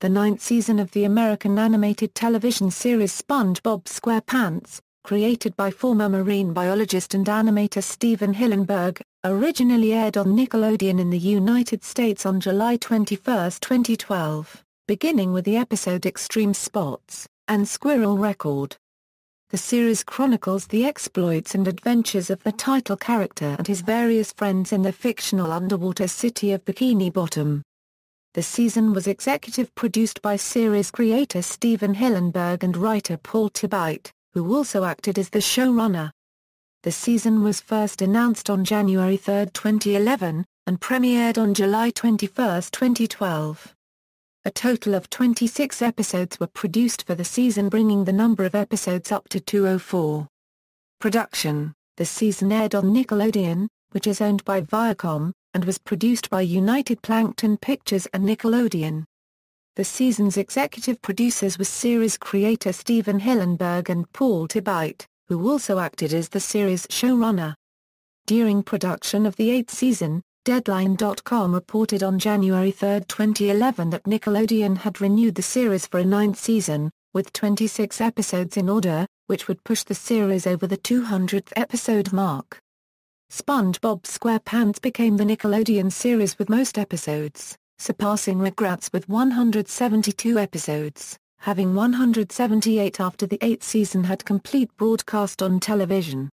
the ninth season of the American animated television series SpongeBob SquarePants, created by former marine biologist and animator Stephen Hillenburg, originally aired on Nickelodeon in the United States on July 21, 2012, beginning with the episode Extreme Spots and Squirrel Record. The series chronicles the exploits and adventures of the title character and his various friends in the fictional underwater city of Bikini Bottom. The season was executive produced by series creator Stephen Hillenburg and writer Paul Tibbitt, who also acted as the showrunner. The season was first announced on January 3, 2011, and premiered on July 21, 2012. A total of 26 episodes were produced for the season, bringing the number of episodes up to 204. Production: the season aired on Nickelodeon, which is owned by Viacom, and was produced by United Plankton Pictures and Nickelodeon. The season's executive producers were series creator Stephen Hillenburg and Paul Tibbitt, who also acted as the series showrunner. During production of the eighth season, Deadline.com reported on January 3, 2011 that Nickelodeon had renewed the series for a ninth season, with 26 episodes in order, which would push the series over the 200th episode mark. SpongeBob SquarePants became the Nickelodeon series with most episodes, surpassing Rugrats with 172 episodes, having 178 after the eighth season had complete broadcast on television.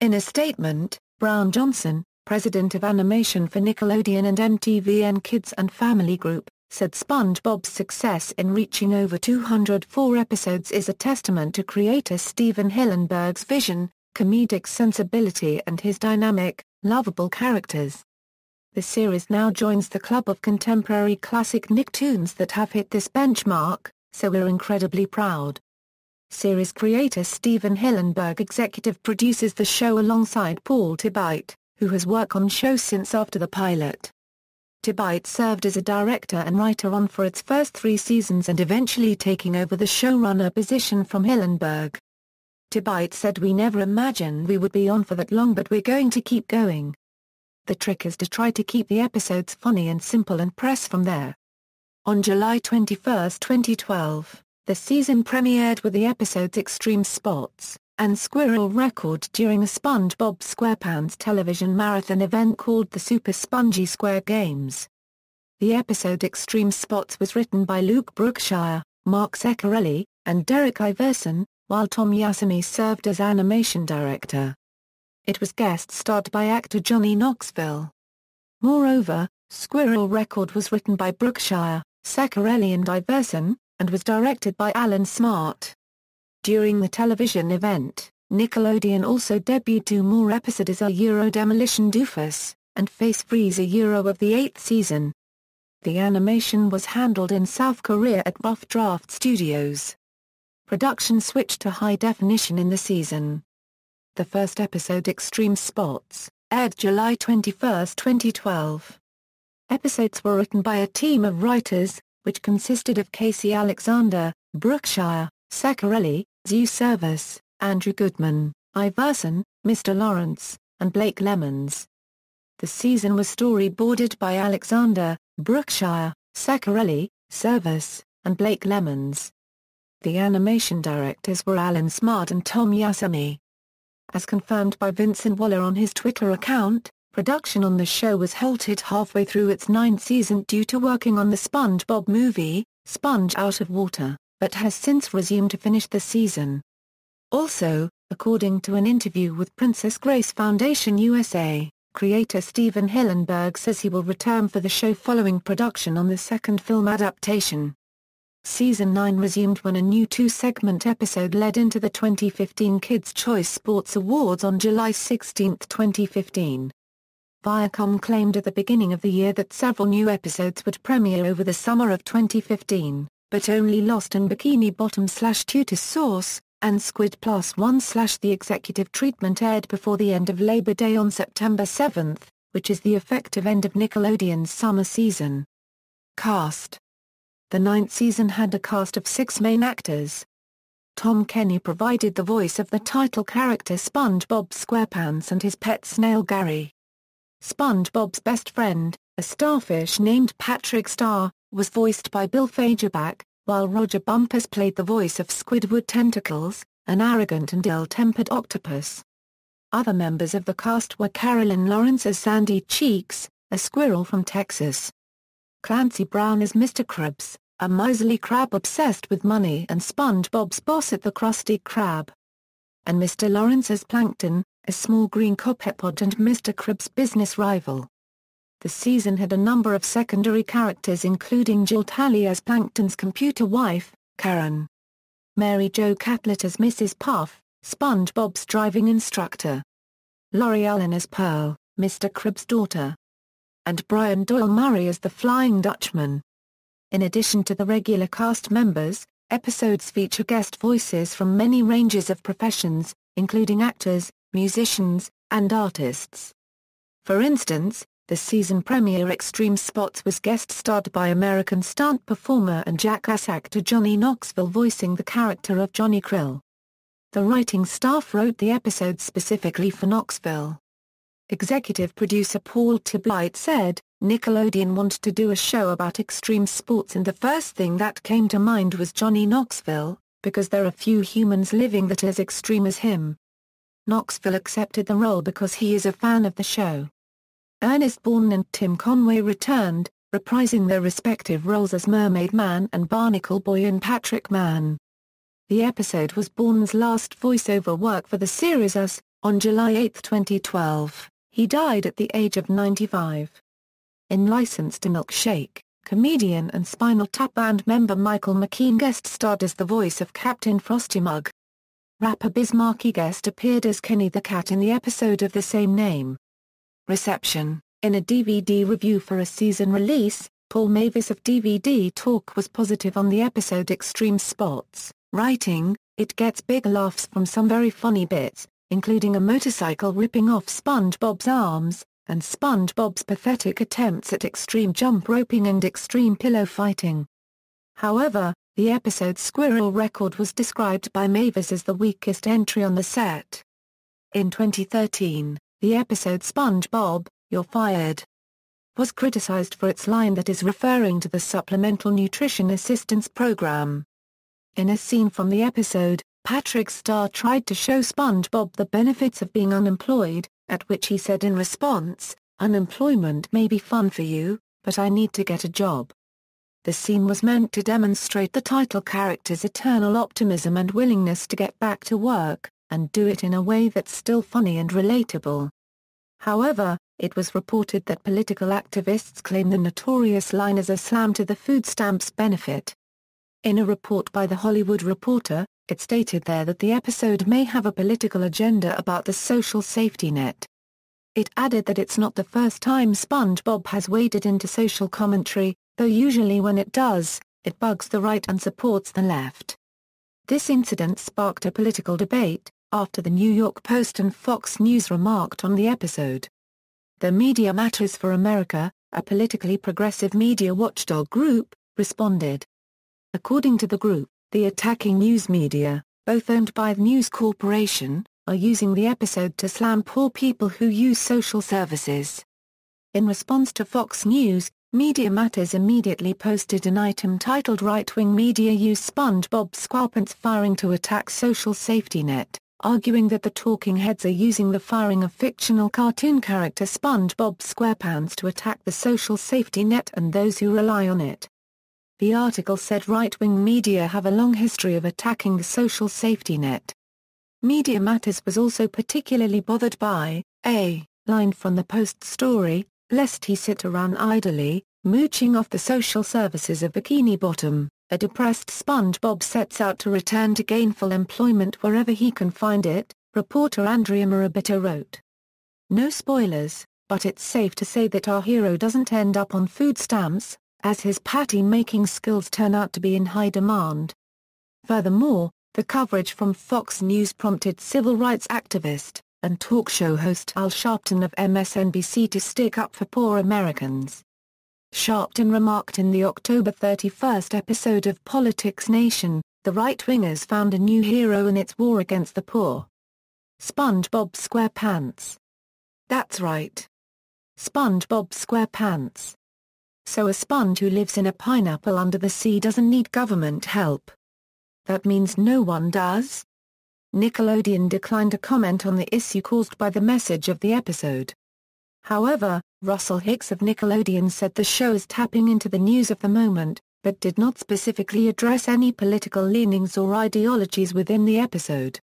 In a statement, Brown Johnson, president of animation for Nickelodeon and MTVN Kids and Family Group, said SpongeBob's success in reaching over 204 episodes is a testament to creator Stephen Hillenburg's vision, comedic sensibility and his dynamic, lovable characters. The series now joins the club of contemporary classic Nicktoons that have hit this benchmark, so we're incredibly proud. Series creator Stephen Hillenburg executive produces the show alongside Paul Tibbitt, who has worked on show since after the pilot. Tibbitt served as a director and writer on for its first 3 seasons and eventually taking over the showrunner position from Hillenburg. Tibbitt said, "We never imagined we would be on for that long, but we're going to keep going. The trick is to try to keep the episodes funny and simple and press from there." On July 21, 2012, the season premiered with the episodes Extreme Spots and Squirrel Record during a SpongeBob SquarePants television marathon event called the Super Spongy Square Games. The episode Extreme Spots was written by Luke Brookshire, Mark Zaccarelli, and Derek Iverson, while Tom Yasumi served as animation director. It was guest-starred by actor Johnny Knoxville. Moreover, Squirrel Record was written by Brookshire, Zaccarelli and Iverson, and was directed by Alan Smart. During the television event, Nickelodeon also debuted 2 more episodes as Demolition Doofus, and Face Freeze of the 8th season. The animation was handled in South Korea at Rough Draft Studios. Production switched to high definition in the season. The first episode Extreme Spots aired July 21, 2012. Episodes were written by a team of writers, which consisted of Casey Alexander, Brookshire, Zaccarelli, Zeus Service, Andrew Goodman, Iverson, Mr. Lawrence, and Blake Lemons. The season was storyboarded by Alexander, Brookshire, Zaccarelli, Service, and Blake Lemons. The animation directors were Alan Smart and Tom Yasumi. As confirmed by Vincent Waller on his Twitter account, production on the show was halted halfway through its 9th season due to working on the SpongeBob movie, Sponge Out of Water, but has since resumed to finish the season. Also, according to an interview with Princess Grace Foundation USA, creator Stephen Hillenburg says he will return for the show following production on the second film adaptation. Season 9 resumed when a new 2-segment episode led into the 2015 Kids' Choice Sports Awards on July 16, 2015. Viacom claimed at the beginning of the year that several new episodes would premiere over the summer of 2015, but only Lost and Bikini Bottom / Tutor Source, and Squid Plus 1 / The Executive Treatment aired before the end of Labor Day on September 7, which is the effective end of Nickelodeon's summer season. Cast. The 9th season had a cast of 6 main actors. Tom Kenny provided the voice of the title character SpongeBob SquarePants and his pet snail Gary. SpongeBob's best friend, a starfish named Patrick Star, was voiced by Bill Fagerback, while Roger Bumpus played the voice of Squidward Tentacles, an arrogant and ill-tempered octopus. Other members of the cast were Carolyn Lawrence as Sandy Cheeks, a squirrel from Texas. Clancy Brown as Mr. Krabs, a miserly crab obsessed with money and SpongeBob's boss at the Krusty Krab. And Mr. Lawrence as Plankton, a small green copepod and Mr. Krabs' business rival. The season had a number of secondary characters including Jill Talley as Plankton's computer wife, Karen. Mary Jo Catlett as Mrs. Puff, SpongeBob's driving instructor. Laurie Allen as Pearl, Mr. Krabs' daughter. And Brian Doyle Murray as the Flying Dutchman. In addition to the regular cast members, episodes feature guest voices from many ranges of professions, including actors, musicians, and artists. For instance, the season premiere Extreme Spots was guest-starred by American stunt performer and jackass actor Johnny Knoxville voicing the character of Johnny Krill. The writing staff wrote the episode specifically for Knoxville. Executive producer Paul Tibbitt said, "Nickelodeon wanted to do a show about extreme sports and the first thing that came to mind was Johnny Knoxville, because there are few humans living that are as extreme as him." Knoxville accepted the role because he is a fan of the show. Ernest Borgnine and Tim Conway returned, reprising their respective roles as Mermaid Man and Barnacle Boy in Patrick Man. The episode was Borgnine's last voiceover work for the series as, on July 8, 2012, he died at the age of 95. In License to Milkshake, comedian and Spinal Tap band member Michael McKean guest-starred as the voice of Captain Frostymug. Rapper Biz Markie guest appeared as Kenny the Cat in the episode of the same name. Reception: in a DVD review for a season release, Paul Mavis of DVD Talk was positive on the episode Extreme Spots, writing, "It gets big laughs from some very funny bits, including a motorcycle ripping off SpongeBob's arms, and SpongeBob's pathetic attempts at extreme jump roping and extreme pillow fighting." However, the episode Squirrel Record was described by Mavis as the weakest entry on the set. In 2013, the episode SpongeBob, You're Fired was criticized for its line that is referring to the Supplemental Nutrition Assistance Program. In a scene from the episode, Patrick Star tried to show SpongeBob the benefits of being unemployed, at which he said in response, "Unemployment may be fun for you, but I need to get a job." The scene was meant to demonstrate the title character's eternal optimism and willingness to get back to work, and do it in a way that's still funny and relatable. However, it was reported that political activists claim the notorious line as a slam to the food stamps benefit. In a report by The Hollywood Reporter, it stated there that the episode may have a political agenda about the social safety net. It added that it's not the first time SpongeBob has waded into social commentary, though usually when it does, it bugs the right and supports the left. This incident sparked a political debate, after the New York Post and Fox News remarked on the episode. The Media Matters for America, a politically progressive media watchdog group, responded. According to the group, the attacking news media, both owned by the News Corporation, are using the episode to slam poor people who use social services. In response to Fox News, Media Matters immediately posted an item titled "Right-Wing Media Use SpongeBob SquarePants Firing to Attack Social Safety Net," arguing that the talking heads are using the firing of fictional cartoon character SpongeBob SquarePants to attack the social safety net and those who rely on it. The article said right-wing media have a long history of attacking the social safety net. Media Matters was also particularly bothered by a line from the Post story, "Lest he sit around idly, mooching off the social services of Bikini Bottom. A depressed SpongeBob sets out to return to gainful employment wherever he can find it," reporter Andrea Morabito wrote. No spoilers, but it's safe to say that our hero doesn't end up on food stamps, as his patty-making skills turn out to be in high demand. Furthermore, the coverage from Fox News prompted civil rights activist and talk show host Al Sharpton of MSNBC to stick up for poor Americans. Sharpton remarked in the October 31 episode of Politics Nation, "The right-wingers found a new hero in its war against the poor. SpongeBob SquarePants. That's right. SpongeBob SquarePants." So a sponge who lives in a pineapple under the sea doesn't need government help. That means no one does? Nickelodeon declined to comment on the issue caused by the message of the episode. However, Russell Hicks of Nickelodeon said the show is tapping into the news of the moment, but did not specifically address any political leanings or ideologies within the episode.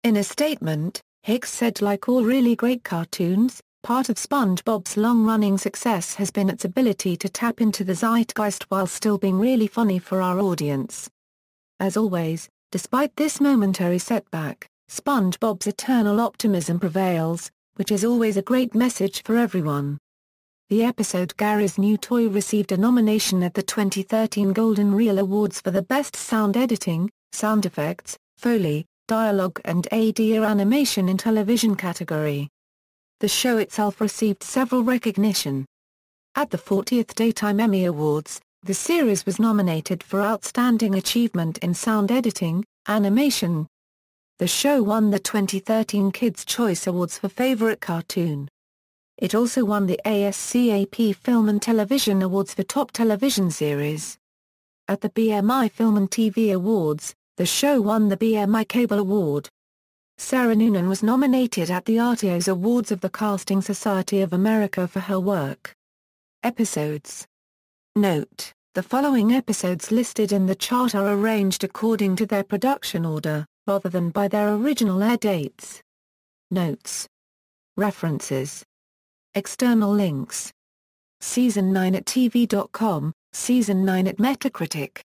In a statement, Hicks said, like all really great cartoons, part of SpongeBob's long-running success has been its ability to tap into the zeitgeist while still being really funny for our audience. As always, despite this momentary setback, SpongeBob's eternal optimism prevails, which is always a great message for everyone. The episode Gary's New Toy received a nomination at the 2013 Golden Reel Awards for the Best Sound Editing, Sound Effects, Foley, Dialogue and AD Animation in Television category. The show itself received several recognition. At the 40th Daytime Emmy Awards, the series was nominated for Outstanding Achievement in Sound Editing, Animation. The show won the 2013 Kids' Choice Awards for Favorite Cartoon. It also won the ASCAP Film and Television Awards for Top Television Series. At the BMI Film and TV Awards, the show won the BMI Cable Award. Sarah Noonan was nominated at the Artios Awards of the Casting Society of America for her work. Episodes. Note: the following episodes listed in the chart are arranged according to their production order, rather than by their original air dates. Notes. References. External links. Season 9 at TV.com, Season 9 at Metacritic.